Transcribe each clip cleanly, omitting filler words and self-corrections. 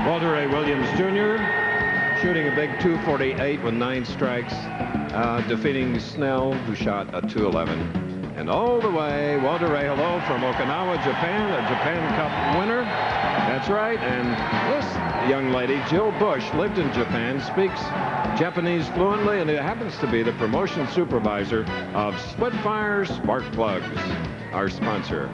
Walter Ray Williams Jr. shooting a big 248 with 9 strikes, defeating Snell, who shot a 211. And all the way, Walter Ray, hello from Okinawa, Japan, a Japan Cup winner. That's right. And this young lady, Jill Bush, lived in Japan, speaks Japanese fluently, and it happens to be the promotion supervisor of Splitfire Sparkplugs, our sponsor.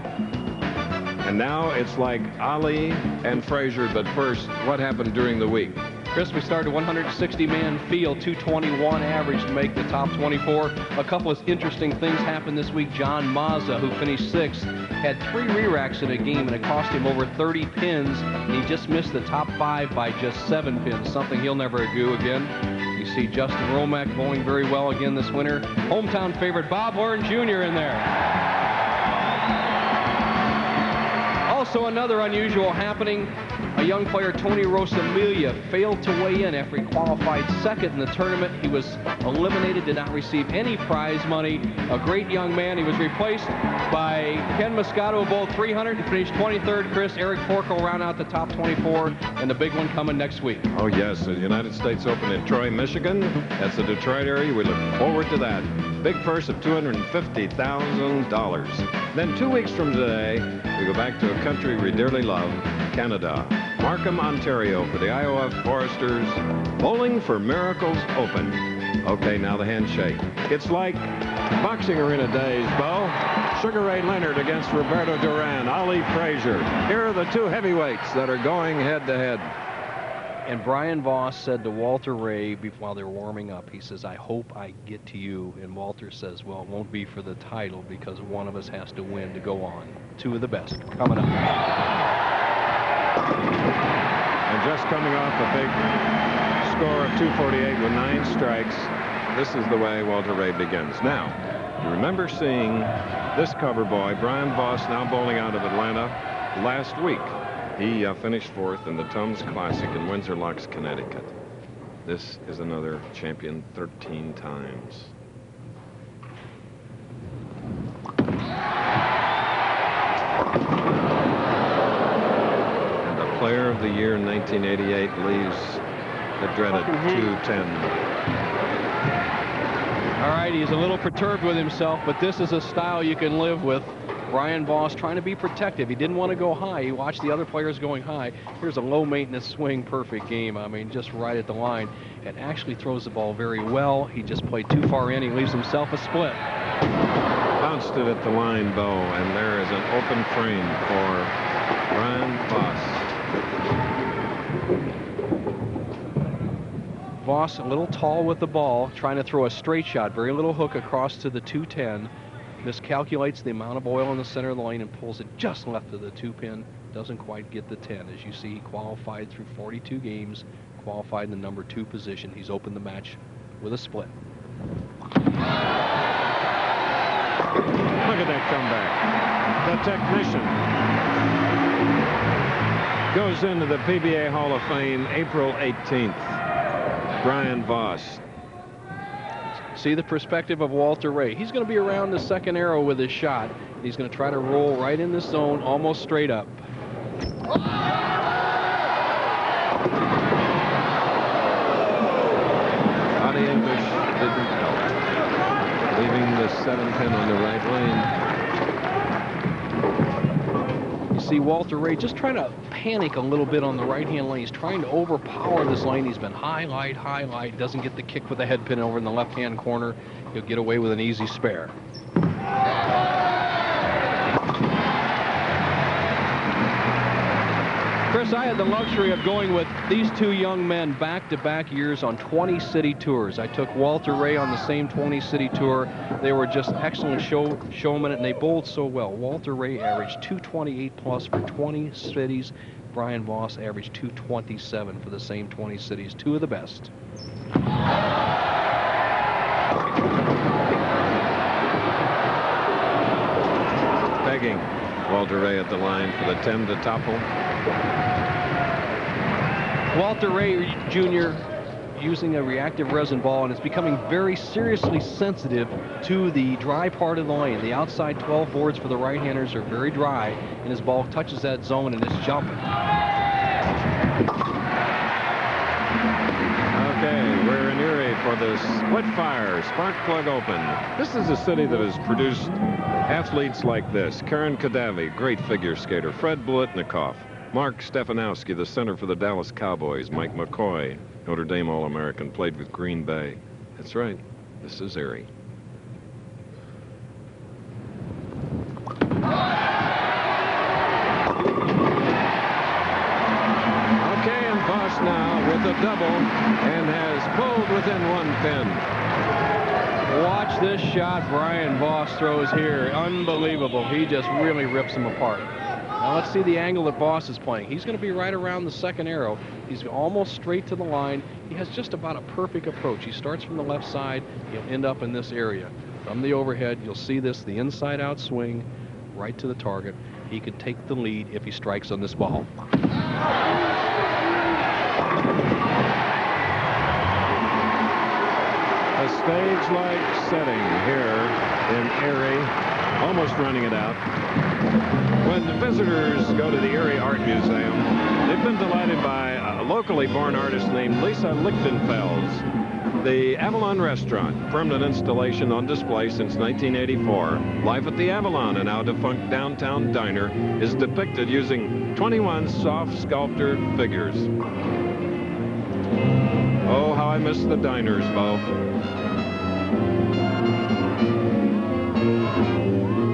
And now it's like Ali and Frazier, but first, what happened during the week? Chris, we started a 160-man field, 221 average to make the top 24. A couple of interesting things happened this week. John Mazza, who finished 6th, had 3 re-racks in a game, and it cost him over 30 pins. And he just missed the top 5 by just 7 pins, something he'll never do again. You see Justin Romack bowling very well again this winter. Hometown favorite Bob Warren Jr. in there. Also, another unusual happening. A young player, Tony Rosamilia, failed to weigh in after he qualified 2nd in the tournament. He was eliminated, did not receive any prize money. A great young man. He was replaced by Ken Moscato, who bowled 300 and finished 23rd. Chris, Eric Fork will round out the top 24, and the big one coming next week. Oh, yes, the United States Open in Troy, Michigan. That's the Detroit area. We look forward to that. Big purse of $250,000. Then 2 weeks from today, we go back to a country we dearly love, Canada. Markham, Ontario, for the Iowa Foresters Bowling for Miracles Open. Okay, now the handshake. It's like boxing arena days, Bo. Sugar Ray Leonard against Roberto Duran, Ali Frazier. Here are the 2 heavyweights that are going head-to-head. And Brian Voss said to Walter Ray while they were warming up, he says, "I hope I get to you." And Walter says, "Well, it won't be for the title because one of us has to win to go on." 2 of the best coming up. And just coming off a big score of 248 with 9 strikes, this is the way Walter Ray begins. Now, you remember seeing this cover boy, Brian Voss, now bowling out of Atlanta last week. He finished 4th in the Tums Classic in Windsor Locks, Connecticut. This is another champion 13 times. And the player of the year in 1988 leaves the dreaded 210. All right, he's a little perturbed with himself, but this is a style you can live with. Brian Voss trying to be protective. He didn't want to go high. He watched the other players going high. Here's a low-maintenance swing, perfect game. I mean, just right at the line. And actually throws the ball very well. He just played too far in. He leaves himself a split. Bounced it at the line, Bo, and there is an open frame for Brian Voss. Voss a little tall with the ball, trying to throw a straight shot. Very little hook across to the 210. Miscalculates the amount of oil in the center of the lane and pulls it just left of the 2-pin. Doesn't quite get the 10. As you see, he qualified through 42 games, qualified in the number 2 position. He's opened the match with a split. Look at that comeback. The technician goes into the PBA Hall of Fame April 18th. Brian Voss. See the perspective of Walter Ray. He's going to be around the 2nd arrow with his shot. He's going to try to roll right in this zone, almost straight up. Body English didn't help. Leaving the 7-pin on the right lane. You see Walter Ray just trying to panic a little bit on the right-hand lane. He's trying to overpower this lane. He's been highlight, doesn't get the kick with the head pin over in the left-hand corner. He'll get away with an easy spare. Chris, I had the luxury of going with these 2 young men back-to-back years on 20-city tours. I took Walter Ray on the same 20-city tour. They were just excellent showmen, and they bowled so well. Walter Ray averaged 228 plus for 20 cities. Brian Voss averaged 227 for the same 20 cities. 2 of the best. Pegging Walter Ray at the line for the 10 to topple. Walter Ray Jr. using a reactive resin ball, and it's becoming very seriously sensitive to the dry part of the lane. The outside 12 boards for the right-handers are very dry, and his ball touches that zone and it's jumping. Okay, we're in Erie for the Splitfire Sparkplug Open. This is a city that has produced athletes like this. Karen Kadavi, great figure skater. Fred Blitnikoff. Mark Stefanowski, the center for the Dallas Cowboys. Mike McCoy, Notre Dame All-American, played with Green Bay. That's right. This is Erie. Okay, and Boss now with a double and has pulled within 1 pin. Watch this shot Brian Voss throws here. Unbelievable. He just really rips them apart. Now let's see the angle that Voss is playing. He's going to be right around the second arrow. He's almost straight to the line. He has just about a perfect approach. He starts from the left side. He'll end up in this area. From the overhead, you'll see this, the inside-out swing, right to the target. He could take the lead if he strikes on this ball. A stage-like setting here in Erie, almost running it out. When the visitors go to the Erie Art Museum, they've been delighted by a locally born artist named Lisa Lichtenfels. The Avalon Restaurant, permanent installation on display since 1984. Life at the Avalon, a now defunct downtown diner, is depicted using 21 soft sculptor figures. Oh, how I miss the diners, Bo.